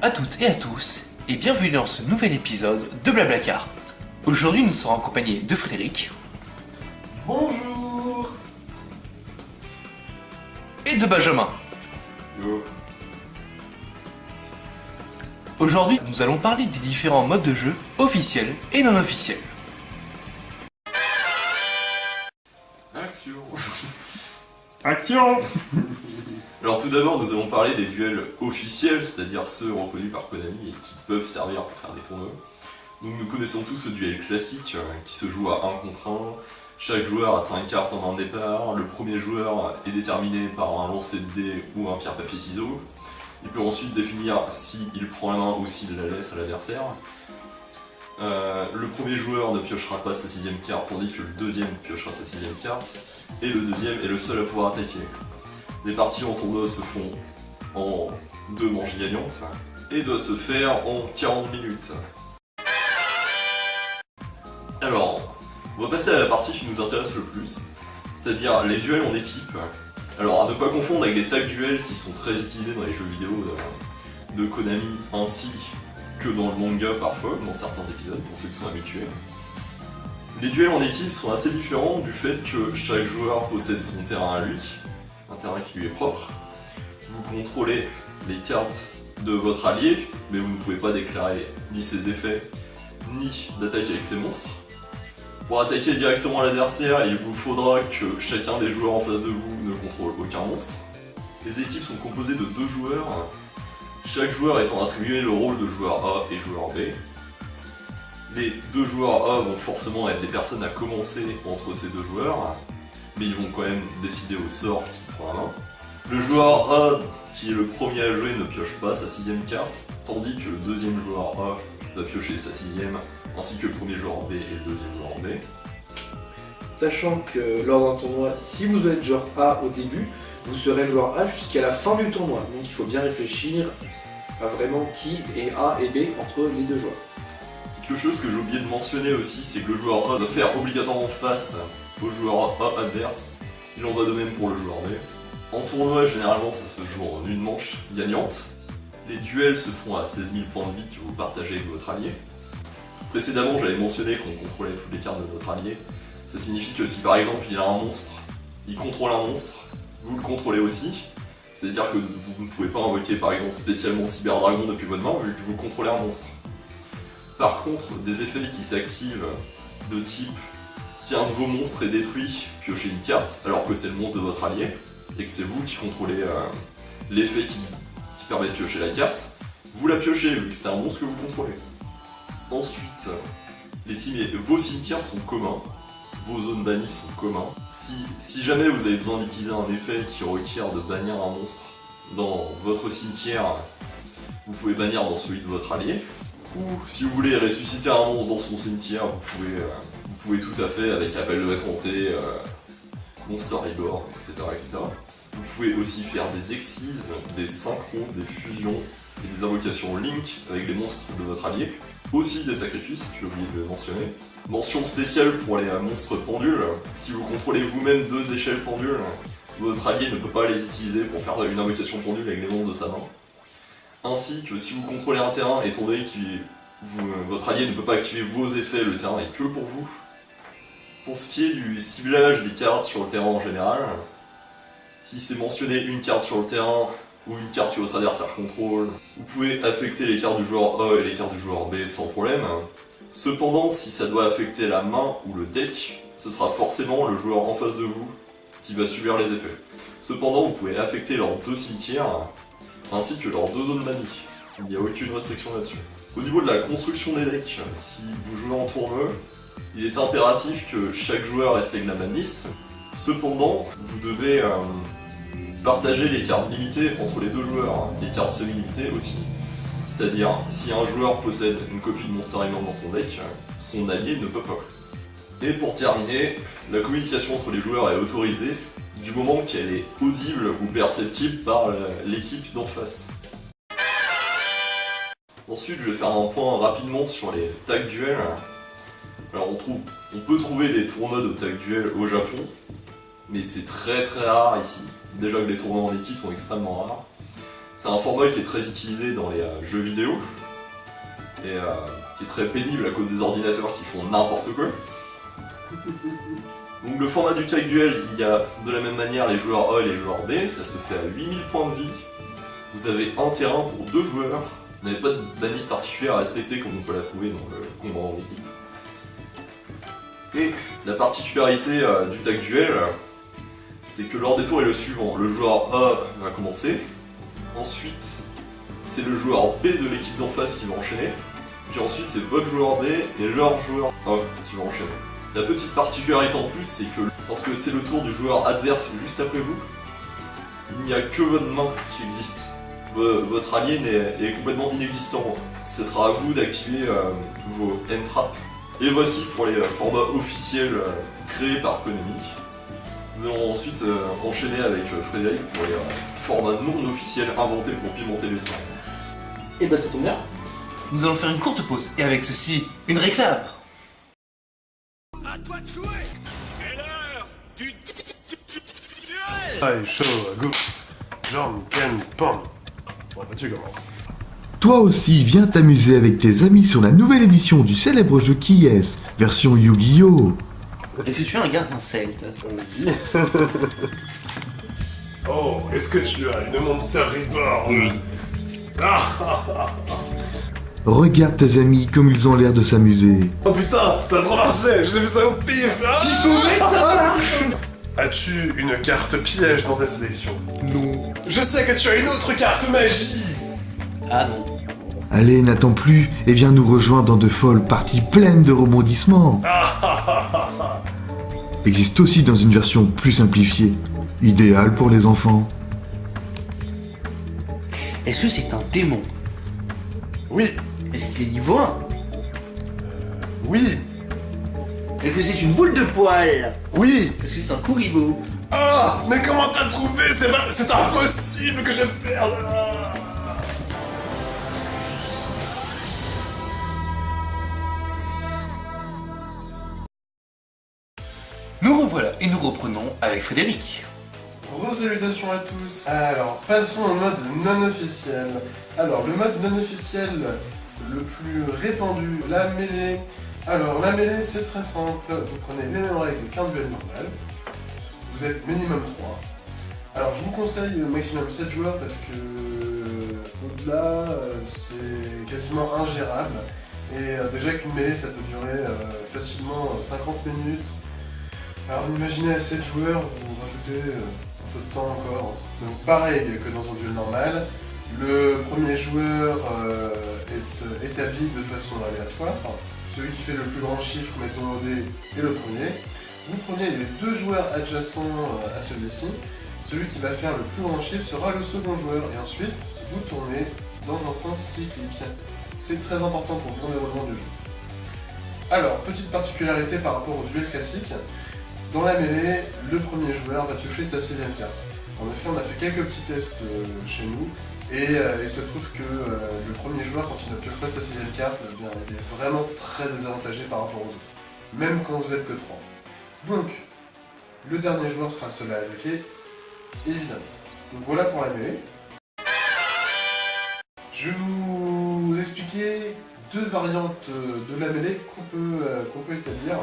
à toutes et à tous, et bienvenue dans ce nouvel épisode de Blablacar. Aujourd'hui, nous serons accompagnés de Frédéric. Bonjour. Et de Benjamin. Yo. Aujourd'hui, nous allons parler des différents modes de jeu officiels et non officiels. Action. Action! Alors tout d'abord, nous allons parler des duels officiels, c'est-à-dire ceux reconnus par Konami et qui peuvent servir pour faire des tournois. Donc nous connaissons tous le duel classique qui se joue à 1 contre 1. Chaque joueur a 5 cartes en main de départ. Le premier joueur est déterminé par un lancer de dés ou un pierre-papier-ciseaux. Il peut ensuite définir s'il prend la main ou s'il la laisse à l'adversaire. Le premier joueur ne piochera pas sa 6ème carte, tandis que le deuxième piochera sa 6ème carte, et le deuxième est le seul à pouvoir attaquer. Les parties en tournoi se font en 2 manches gagnantes, et doivent se faire en 40 minutes. Alors, on va passer à la partie qui nous intéresse le plus, c'est-à-dire les duels en équipe. Alors, à ne pas confondre avec les tag duels qui sont très utilisés dans les jeux vidéo de Konami, ainsi que dans le manga parfois, dans certains épisodes, pour ceux qui sont habitués. Les duels en équipe sont assez différents du fait que chaque joueur possède son terrain à lui, un terrain qui lui est propre. Vous contrôlez les cartes de votre allié, mais vous ne pouvez pas déclarer ni ses effets, ni d'attaquer avec ses monstres. Pour attaquer directement l'adversaire, il vous faudra que chacun des joueurs en face de vous ne contrôle aucun monstre. Les équipes sont composées de 2 joueurs, chaque joueur étant attribué le rôle de joueur A et joueur B. Les 2 joueurs A vont forcément être les personnes à commencer entre ces 2 joueurs, mais ils vont quand même décider au sort qui prend la main. Le joueur A, qui est le premier à jouer, ne pioche pas sa 6ème carte, tandis que le deuxième joueur A va piocher sa 6ème, ainsi que le premier joueur B et le deuxième joueur B. Sachant que lors d'un tournoi, si vous êtes joueur A au début, vous serez joueur A jusqu'à la fin du tournoi. Donc il faut bien réfléchir à vraiment qui est A et B entre les 2 joueurs. Quelque chose que j'ai oublié de mentionner aussi, c'est que le joueur A doit faire obligatoirement face au joueur A adverse. Il en va de même pour le joueur B. En tournoi, généralement, ça se joue en une manche gagnante. Les duels se font à 16 000 points de vie que vous partagez avec votre allié. Précédemment, j'avais mentionné qu'on contrôlait toutes les cartes de notre allié. Ça signifie que si par exemple il a un monstre, il contrôle un monstre, vous le contrôlez aussi. C'est-à-dire que vous ne pouvez pas invoquer par exemple spécialement Cyber Dragon depuis votre main vu que vous contrôlez un monstre. Par contre, des effets qui s'activent de type si un nouveau monstre est détruit, piochez une carte alors que c'est le monstre de votre allié et que c'est vous qui contrôlez l'effet qui permet de piocher la carte, vous la piochez vu que c'est un monstre que vous contrôlez. Ensuite, vos cimetières sont communs, vos zones bannies sont communs. Si jamais vous avez besoin d'utiliser un effet qui requiert de bannir un monstre dans votre cimetière, vous pouvez bannir dans celui de votre allié. Ou si vous voulez ressusciter un monstre dans son cimetière, vous pouvez tout à fait avec appel de rétenté, Monster Reborn, etc., etc. Vous pouvez aussi faire des excises, des synchros, des fusions et des invocations Link avec les monstres de votre allié. Aussi des sacrifices, j'ai oublié de le mentionner. Mention spéciale pour les monstres pendules. Si vous contrôlez vous-même 2 échelles pendules, votre allié ne peut pas les utiliser pour faire une invocation pendule avec les monstres de sa main. Ainsi que si vous contrôlez un terrain, étant donné que votre allié ne peut pas activer vos effets, le terrain est que pour vous. Pour ce qui est du ciblage des cartes sur le terrain en général, si c'est mentionné une carte sur le terrain ou une carte que votre adversaire contrôle, vous pouvez affecter les cartes du joueur A et les cartes du joueur B sans problème. Cependant, si ça doit affecter la main ou le deck, ce sera forcément le joueur en face de vous qui va subir les effets. Cependant, vous pouvez affecter leurs 2 cimetières, ainsi que leurs 2 zones bannies. Il n'y a aucune restriction là-dessus. Au niveau de la construction des decks, si vous jouez en tournoi, il est impératif que chaque joueur respecte la banlist. Cependant, vous devez partager les cartes limitées entre les 2 joueurs, les cartes semi-limitées aussi. C'est-à-dire, si un joueur possède une copie de Monster Island dans son deck, son allié ne peut pas. Et pour terminer, la communication entre les joueurs est autorisée du moment qu'elle est audible ou perceptible par l'équipe d'en face. Ensuite, je vais faire un point rapidement sur les tag duels. Alors on peut trouver des tournois de tag duel au Japon, mais c'est très rare ici. Déjà que les tournois en équipe sont extrêmement rares. C'est un format qui est très utilisé dans les jeux vidéo et qui est très pénible à cause des ordinateurs qui font n'importe quoi. Donc le format du tag duel, il y a de la même manière les joueurs A et les joueurs B, ça se fait à 8000 points de vie. Vous avez un terrain pour 2 joueurs, vous n'avez pas de balise particulière à respecter comme on peut la trouver dans le combat en équipe. Et la particularité du tag duel, c'est que l'ordre des tours est le suivant. Le joueur A va commencer, ensuite c'est le joueur B de l'équipe d'en face qui va enchaîner, puis ensuite c'est votre joueur B et leur joueur A qui va enchaîner. La petite particularité en plus, c'est que lorsque c'est le tour du joueur adverse juste après vous, il n'y a que votre main qui existe. Votre allié est complètement inexistant. Ce sera à vous d'activer vos end traps. Et voici pour les formats officiels créés par Konami. Nous allons ensuite enchaîner avec Frédéric pour les formats non officiels inventés pour pimenter les soirées. Et bah ça tombe bien. Nous allons faire une courte pause et avec ceci, une réclame. À toi de jouer. C'est l'heure du duel. Allez, chaud, go. Jump, can, pam. Bon, bah tu commences. Toi aussi, viens t'amuser avec tes amis sur la nouvelle édition du célèbre jeu Qui est-ce, version Yu-Gi-Oh! Est-ce que tu es un gardien celte? Oui. Oh, est-ce que tu as une Monster Reborn? Oui. Regarde tes amis comme ils ont l'air de s'amuser. Oh putain, ça a trop marché, je l'ai vu ça au pif. As-tu une carte piège dans ta sélection? Non. Je sais que tu as une autre carte magie. Ah non. Allez, n'attends plus et viens nous rejoindre dans de folles parties pleines de rebondissements. Existe aussi dans une version plus simplifiée, idéale pour les enfants. Est-ce que c'est un démon? Oui, Est-ce qu'il est niveau 1? oui, Est-ce que c'est une boule de poil? oui. Est-ce que c'est un Kuribo? Ah, mais comment t'as trouvé? C'est impossible que je perde. Nous revoilà et nous reprenons avec Frédéric. Salutations à tous. Alors, passons au mode non officiel. Alors, le mode non officiel le plus répandu, la mêlée. Alors, la mêlée, c'est très simple. Vous prenez les mêmes règles qu'un duel normal. Vous êtes minimum 3. Alors, je vous conseille maximum 7 joueurs parce que au-delà, c'est quasiment ingérable. Et déjà qu'une mêlée, ça peut durer facilement 50 minutes. Alors, imaginez à 7 joueurs, vous rajoutez un peu de temps encore. Donc, pareil que dans un duel normal, le premier joueur est établi de façon aléatoire. Celui qui fait le plus grand chiffre, mettons au dé, est le premier. Vous prenez les 2 joueurs adjacents à celui-ci. Celui qui va faire le plus grand chiffre sera le second joueur. Et ensuite, vous tournez dans un sens cyclique. C'est très important pour le bon déroulement du jeu. Alors, petite particularité par rapport au duel classique. Dans la mêlée, le premier joueur va piocher sa 6ème carte. En effet, on a fait quelques petits tests chez nous, et il se trouve que le premier joueur, quand il ne pioche pas sa 6ème carte, eh bien, il est vraiment très désavantagé par rapport aux autres, même quand vous êtes que 3. Donc, le dernier joueur sera le seul à attaquer, évidemment. Donc voilà pour la mêlée. Je vais vous expliquer 2 variantes de la mêlée qu'on peut établir.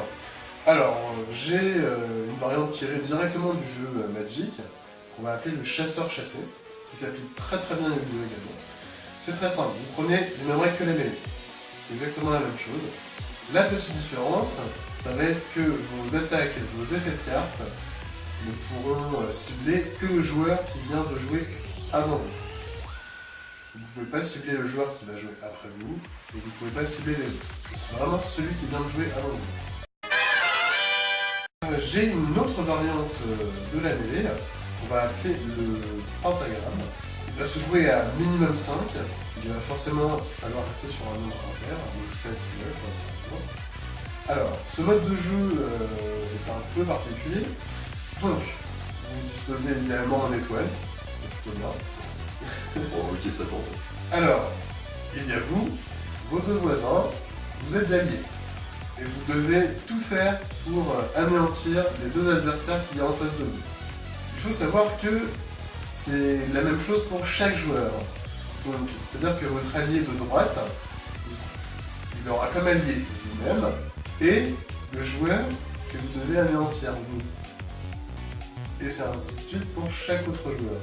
Alors, j'ai une variante tirée directement du jeu Magic, qu'on va appeler le chasseur-chassé, qui s'applique très très bien à Yu-Gi-Oh également. C'est très simple, vous prenez les mêmes règles que la mêlée, exactement la même chose. La petite différence, ça va être que vos attaques et vos effets de cartes ne pourront cibler que le joueur qui vient de jouer avant vous. Vous ne pouvez pas cibler le joueur qui va jouer après vous, et vous ne pouvez pas cibler les autres. C'est vraiment celui qui vient de jouer avant vous. J'ai une autre variante de la mêlée, qu'on va appeler le pentagramme. Il va se jouer à minimum 5, il va forcément falloir rester sur un nombre impair, donc 7, 9, Alors, ce mode de jeu est un peu particulier, donc vous disposez évidemment en étoile, c'est plutôt bien. Bon, ok, ça tombe. Alors, il y a vous, vos 2 voisins, vous êtes alliés. Et vous devez tout faire pour anéantir les 2 adversaires qu'il y a en face de vous. Il faut savoir que c'est la même chose pour chaque joueur. Donc, c'est-à-dire que votre allié de droite, il aura comme allié vous-même et le joueur que vous devez anéantir, vous. Et c'est ainsi de suite pour chaque autre joueur.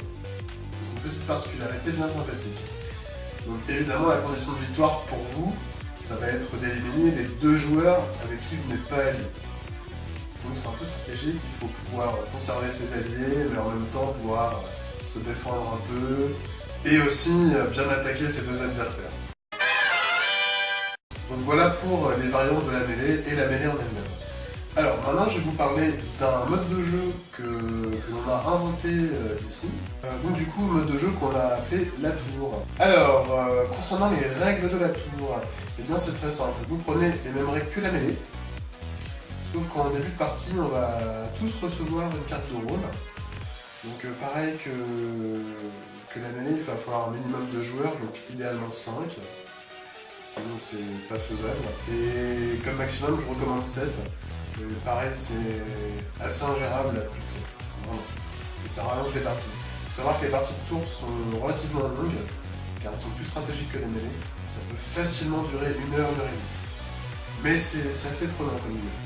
C'est une petite particularité bien sympathique. Donc évidemment, la condition de victoire pour vous, ça va être d'éliminer les 2 joueurs avec qui vous n'êtes pas alliés. Donc c'est un peu stratégique, il faut pouvoir conserver ses alliés, mais en même temps pouvoir se défendre un peu, et aussi bien attaquer ses 2 adversaires. Donc voilà pour les variantes de la mêlée et la mêlée en elle-même. Alors maintenant je vais vous parler d'un mode de jeu que l'on a inventé ici. Donc du coup mode de jeu qu'on a appelé la tour. Alors concernant les règles de la tour, eh bien c'est très simple. Vous prenez les mêmes règles que la mêlée, sauf qu'en début de partie on va tous recevoir une carte de rôle. Donc pareil que la mêlée, il va falloir un minimum de joueurs, donc idéalement 5. Sinon c'est pas faisable. Et comme maximum je recommande 7. Et pareil, c'est assez ingérable à plus de 7, vraiment. Et ça rallonge les parties. Il faut savoir que les parties de tour sont relativement longues, car elles sont plus stratégiques que les mêlées. Ça peut facilement durer 1 heure, 1 heure et demie. Mais c'est assez prenant comme idée.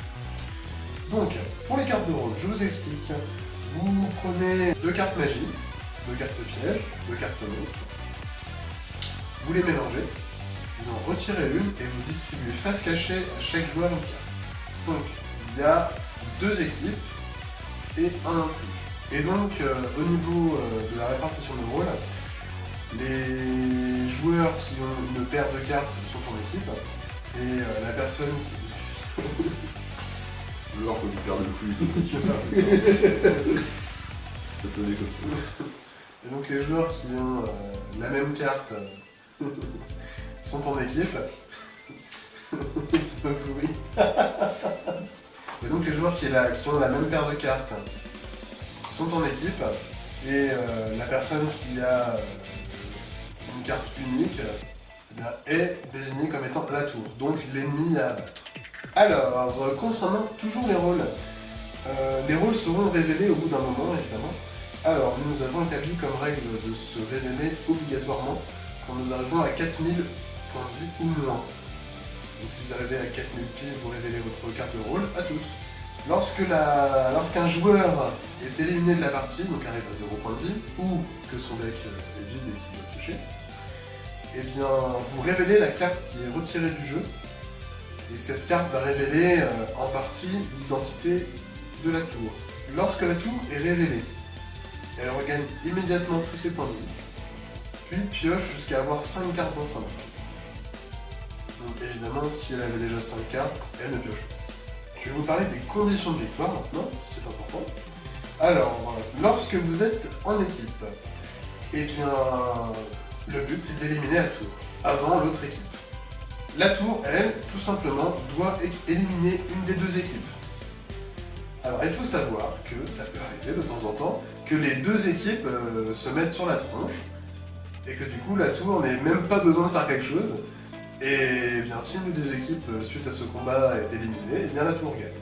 Donc, pour les cartes de rôle, je vous explique. Vous prenez 2 cartes magie, 2 cartes piège, 2 cartes monstres. Vous les mélangez, vous en retirez une et vous distribuez face cachée à chaque joueur une carte. Donc, il y a 2 équipes et un inclus. Et donc, au niveau de la répartition de rôle, les joueurs qui ont une paire de cartes sont en équipe, et la personne qui... Le joueur peut lui perdre le plus. Ça sonnait comme ça. Et donc les joueurs qui ont la même carte sont en équipe. C'est pas pourri. Et donc les joueurs qui ont la même paire de cartes sont en équipe, et la personne qui a une carte unique eh bien, est désignée comme étant la tour, donc l'ennemi à abattre. Alors, concernant toujours les rôles seront révélés au bout d'un moment évidemment. Alors nous avons établi comme règle de se révéler obligatoirement quand nous arrivons à 4000 points de vie ou moins. Donc si vous arrivez à 4000 piles, vous révélez votre carte de rôle à tous. Lorsqu'un joueur est éliminé de la partie, donc arrive à 0 points de vie, ou que son deck est vide et qu'il doit toucher, eh bien vous révélez la carte qui est retirée du jeu, et cette carte va révéler en partie l'identité de la tour. Lorsque la tour est révélée, elle regagne immédiatement tous ses points de vie, puis pioche jusqu'à avoir 5 cartes dans sa main. Donc évidemment, si elle avait déjà 5 cartes, elle ne pioche pas. Je vais vous parler des conditions de victoire maintenant, c'est important. Alors, lorsque vous êtes en équipe, eh bien, le but c'est d'éliminer la tour, avant l'autre équipe. La tour, elle, tout simplement, doit éliminer une des 2 équipes. Alors, il faut savoir que ça peut arriver de temps en temps que les 2 équipes se mettent sur la tronche, et que du coup, la tour n'ait même pas besoin de faire quelque chose. Et bien, si une des équipes, suite à ce combat, est éliminée, et bien la tour gagne.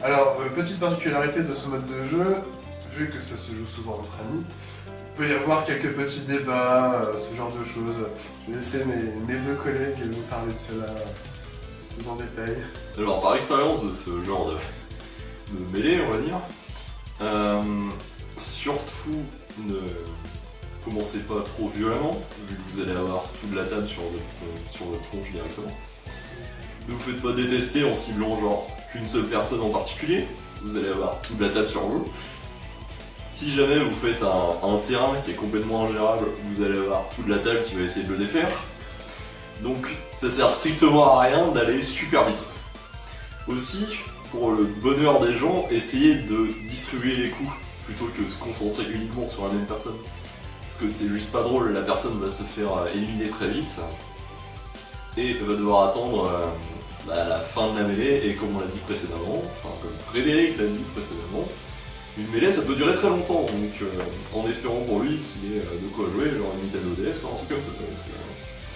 Alors, petite particularité de ce mode de jeu, vu que ça se joue souvent entre amis, il peut y avoir quelques petits débats, ce genre de choses. Je vais laisser mes 2 collègues vous parler de cela plus en détail. Alors, par expérience de ce genre de mêlée, on va dire, surtout ne commencez pas trop violemment, vu que vous allez avoir toute la table sur votre tronche directement. Ne vous faites pas détester en ciblant genre qu'une seule personne en particulier, vous allez avoir toute la table sur vous. Si jamais vous faites un terrain qui est complètement ingérable, vous allez avoir toute la table qui va essayer de le défaire. Donc ça sert strictement à rien d'aller super vite. Aussi, pour le bonheur des gens, essayez de distribuer les coups plutôt que de se concentrer uniquement sur la même personne. Parce que c'est juste pas drôle, la personne va se faire éliminer très vite et va devoir attendre la fin de la mêlée, et comme on l'a dit précédemment, enfin comme Frédéric l'a dit précédemment, une mêlée ça peut durer très longtemps, donc en espérant pour lui qu'il ait de quoi jouer, genre une Nintendo DS, un truc comme ça. Parce que,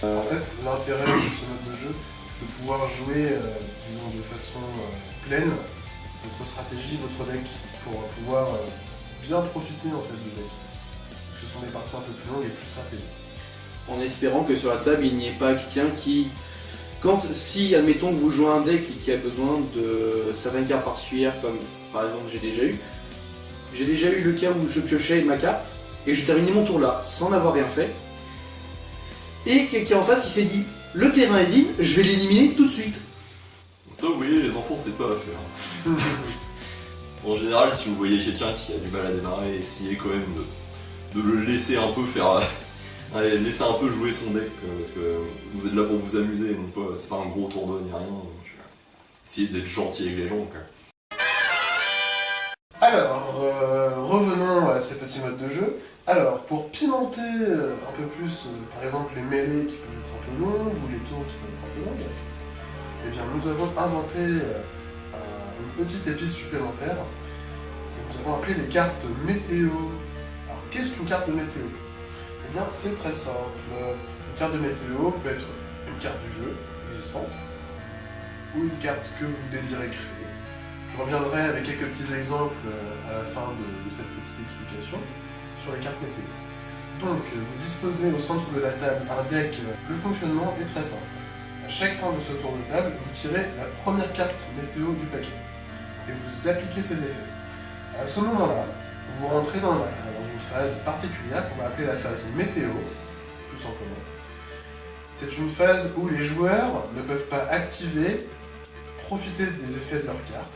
En fait, l'intérêt de ce mode de jeu, c'est de pouvoir jouer, disons, de façon pleine, votre stratégie, votre deck, pour pouvoir bien profiter en fait du deck. ce sont des parties un peu plus longues et plus stratégiques. En espérant que sur la table, il n'y ait pas quelqu'un qui... Si, admettons que vous jouez un deck et qui a besoin de certaines cartes particulières, comme par exemple j'ai déjà eu le cas où je piochais ma carte, et je terminais mon tour là, sans avoir rien fait, et quelqu'un en face qui s'est dit « Le terrain est vide, je vais l'éliminer tout de suite ». Ça, vous voyez, les enfants, c'est pas à faire. En général, si vous voyez quelqu'un qui a du mal à démarrer, essayez quand même de le laisser un peu faire... Allez, laissez un peu jouer son deck, parce que vous êtes là pour vous amuser, donc c'est pas un gros tournoi ni rien, donc essayez d'être gentil avec les gens. Quoi. Alors, revenons à ces petits modes de jeu. Alors, pour pimenter un peu plus, par exemple, les mêlées qui peuvent être un peu longues, ou les tours qui peuvent être un peu longues, eh bien, nous avons inventé une petite épice supplémentaire, que nous avons appelée les cartes météo. Alors, qu'est-ce qu'une carte de météo ? Eh bien, c'est très simple. Une carte de météo peut être une carte du jeu existante ou une carte que vous désirez créer. Je reviendrai avec quelques petits exemples à la fin de cette petite explication sur les cartes météo. Donc, vous disposez au centre de la table un deck. Le fonctionnement est très simple. À chaque fin de ce tour de table, vous tirez la première carte météo du paquet et vous appliquez ses effets. À ce moment-là, vous rentrez dans une phase particulière qu'on va appeler la phase météo, tout simplement. C'est une phase où les joueurs ne peuvent pas profiter des effets de leur carte.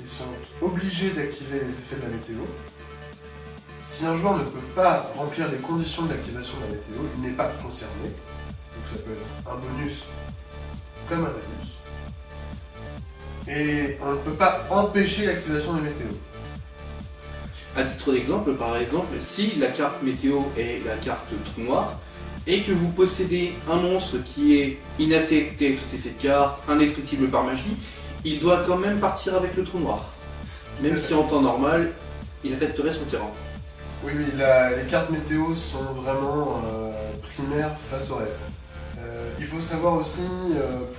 Ils sont obligés d'activer les effets de la météo. Si un joueur ne peut pas remplir les conditions de l'activation de la météo, il n'est pas concerné. Donc ça peut être un bonus comme un malus. Et on ne peut pas empêcher l'activation des météos. À titre d'exemple, par exemple, si la carte météo est la carte trou noir, et que vous possédez un monstre qui est inaffecté tout effet de carte, indestructible par magie, il doit quand même partir avec le trou noir. Même si en temps normal, il resterait sur le terrain. Oui, les cartes météo sont vraiment primaires face au reste. Il faut savoir aussi,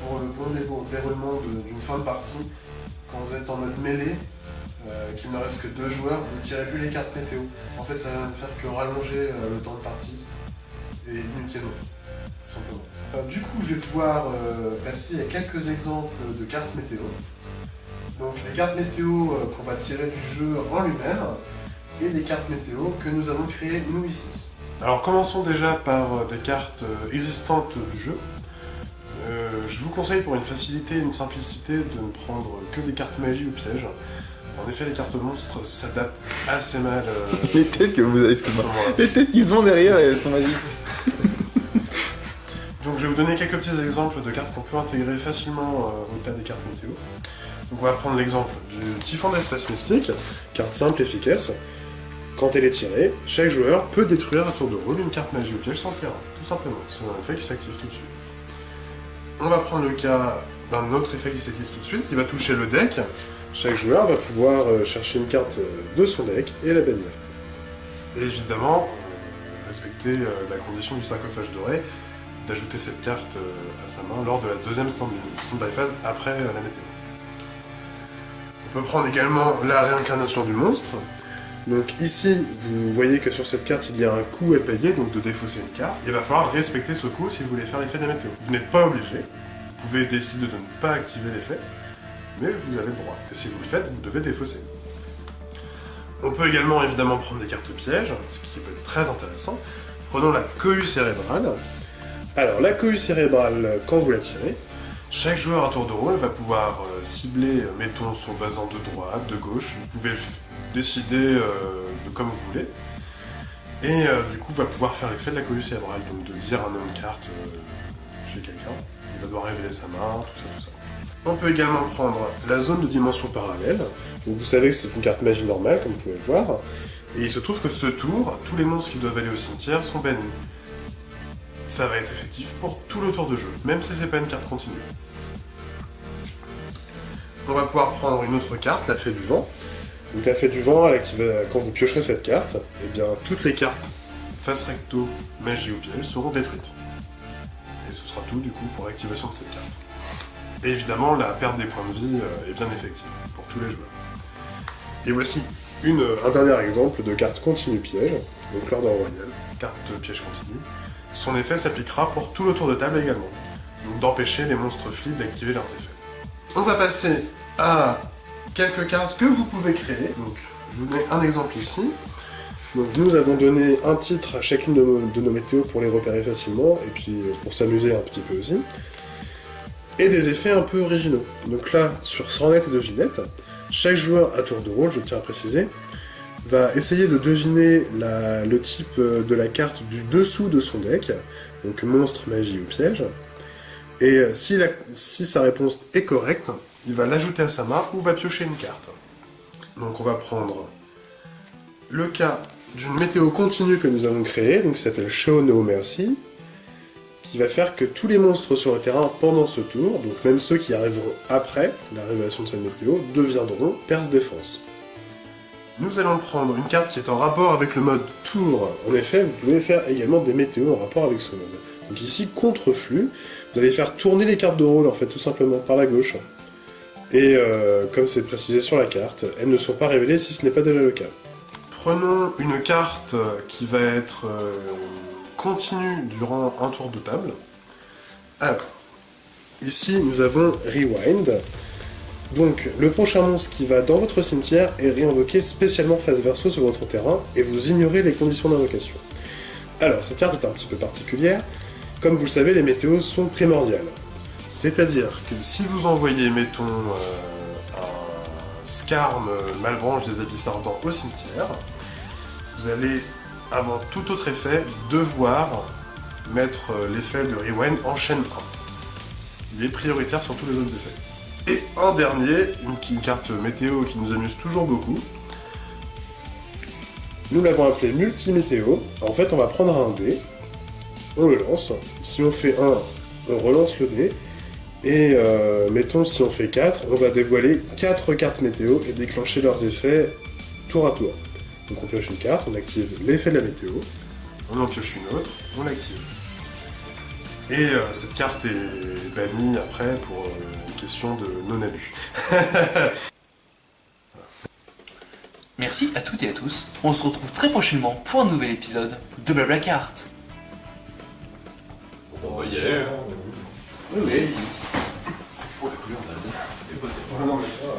pour le bon déroulement d'une fin de partie, quand vous êtes en mode mêlée, qu'il ne reste que 2 joueurs, ne tirez plus les cartes météo. En fait, ça va ne faire que rallonger le temps de partie, et inutilement, tout simplement. Du coup, je vais pouvoir passer à quelques exemples de cartes météo. Donc, les cartes météo qu'on va tirer du jeu en lui-même, et des cartes météo que nous avons créées nous ici. Alors, commençons déjà par des cartes existantes du jeu. Je vous conseille pour une facilité et une simplicité de ne prendre que des cartes magie ou pièges. En effet, les cartes monstres s'adaptent assez mal. Les têtes que vous avez, excuse-moi. Les têtes qu'ils ont derrière, elles sont magiques. Donc je vais vous donner quelques petits exemples de cartes qu'on peut intégrer facilement au tas des cartes météo. Donc on va prendre l'exemple du Typhon d'Espace Mystique, carte simple, efficace. Quand elle est tirée, chaque joueur peut détruire à tour de rôle une carte magie ou piège sur le terrain, tout simplement. C'est un effet qui s'active tout de suite. On va prendre le cas d'un autre effet qui s'active tout de suite, qui va toucher le deck. Chaque joueur va pouvoir chercher une carte de son deck et la bannir. Et évidemment, respecter la condition du sarcophage doré, d'ajouter cette carte à sa main lors de la deuxième stand-by phase après la météo. On peut prendre également la réincarnation du monstre. Donc ici, vous voyez que sur cette carte, il y a un coût à payer, donc de défausser une carte. Il va falloir respecter ce coût si vous voulez faire l'effet de la météo. Vous n'êtes pas obligé, vous pouvez décider de ne pas activer l'effet, mais vous avez le droit. Et si vous le faites, vous devez défausser. On peut également évidemment prendre des cartes pièges, ce qui peut être très intéressant. Prenons la cohue cérébrale. Alors la cohue cérébrale, quand vous la tirez, chaque joueur à tour de rôle va pouvoir cibler, mettons, son voisin de droite, de gauche. Vous pouvez décider de comme vous voulez. Et du coup, va pouvoir faire l'effet de la cohue cérébrale, donc de dire un nom de carte chez quelqu'un. Il va devoir révéler sa main, tout ça, tout ça. On peut également prendre la zone de dimension parallèle. Donc vous savez que c'est une carte magie normale, comme vous pouvez le voir. Et il se trouve que ce tour, tous les monstres qui doivent aller au cimetière sont bannis. Ça va être effectif pour tout le tour de jeu, même si c'est pas une carte continue. On va pouvoir prendre une autre carte, la Fée du Vent. Donc la Fée du Vent, quand vous piocherez cette carte, eh bien toutes les cartes face recto, magie ou piège seront détruites. Et ce sera tout du coup pour l'activation de cette carte. Et évidemment, la perte des points de vie est bien effective pour tous les joueurs. Et voici Un dernier exemple de carte continue piège, donc l'ordre royal, carte de piège continue. Son effet s'appliquera pour tout le tour de table également, donc d'empêcher les monstres flips d'activer leurs effets. On va passer à quelques cartes que vous pouvez créer. Donc, je vous mets un exemple ici. Donc, nous avons donné un titre à chacune de nos météos pour les repérer facilement, et puis pour s'amuser un petit peu aussi. Et des effets un peu originaux. Donc là, sur Sornette et Devinette, chaque joueur à tour de rôle, je tiens à préciser, va essayer de deviner le type de la carte du dessous de son deck, donc monstre, magie ou piège, et si sa réponse est correcte, il va l'ajouter à sa main ou va piocher une carte. Donc on va prendre le cas d'une météo continue que nous avons créée, donc qui s'appelle Show No Mercy, qui va faire que tous les monstres sur le terrain pendant ce tour, donc même ceux qui arriveront après la révélation de cette météo, deviendront Perse Défense. Nous allons prendre une carte qui est en rapport avec le mode tour. En effet, vous pouvez faire également des météos en rapport avec ce mode. Donc ici, contre flux, vous allez faire tourner les cartes de rôle, en fait, tout simplement, par la gauche. Et comme c'est précisé sur la carte, elles ne sont pas révélées si ce n'est pas déjà le cas. Prenons une carte qui va être continue durant un tour de table. Alors, ici nous avons Rewind. Donc, le prochain monstre qui va dans votre cimetière est réinvoqué spécialement face verso sur votre terrain et vous ignorez les conditions d'invocation. Alors, cette carte est un petit peu particulière. Comme vous le savez, les météos sont primordiales. C'est-à-dire que si vous envoyez, mettons, un Scarm Malbranche des Abysses Ardents au cimetière, vous allez, avant tout autre effet, devoir mettre l'effet de Rewind en chaîne 1. Il est prioritaire sur tous les autres effets. Et un dernier, une carte météo qui nous amuse toujours beaucoup. Nous l'avons appelé Multi-Météo. En fait, on va prendre un dé, on le lance. Si on fait 1, on relance le dé. Et mettons, si on fait 4, on va dévoiler 4 cartes météo et déclencher leurs effets tour à tour. Donc on pioche une carte, on active l'effet de la météo, on en pioche une autre, on l'active. Et cette carte est bannie après pour une question de non-abus. Merci à toutes et à tous. On se retrouve très prochainement pour un nouvel épisode de Blablacar. On va y aller. Oui, oui, allez-y. Non, mais ça va.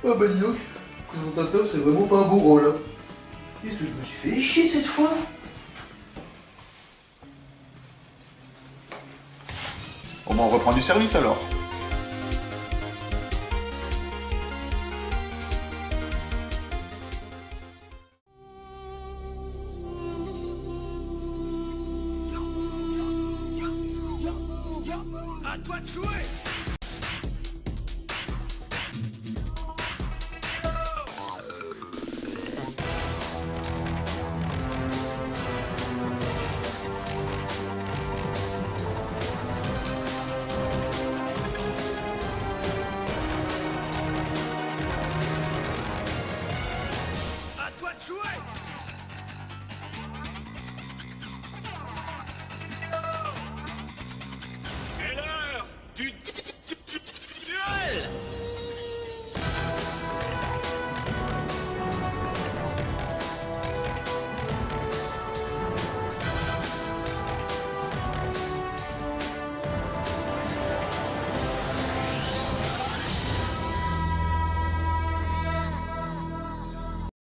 Ah bah dis donc, présentateur c'est vraiment pas un beau rôle. Hein. Qu'est-ce que je me suis fait chier cette fois? Bon, on reprend du service alors. À toi de jouer. À toi de jouer.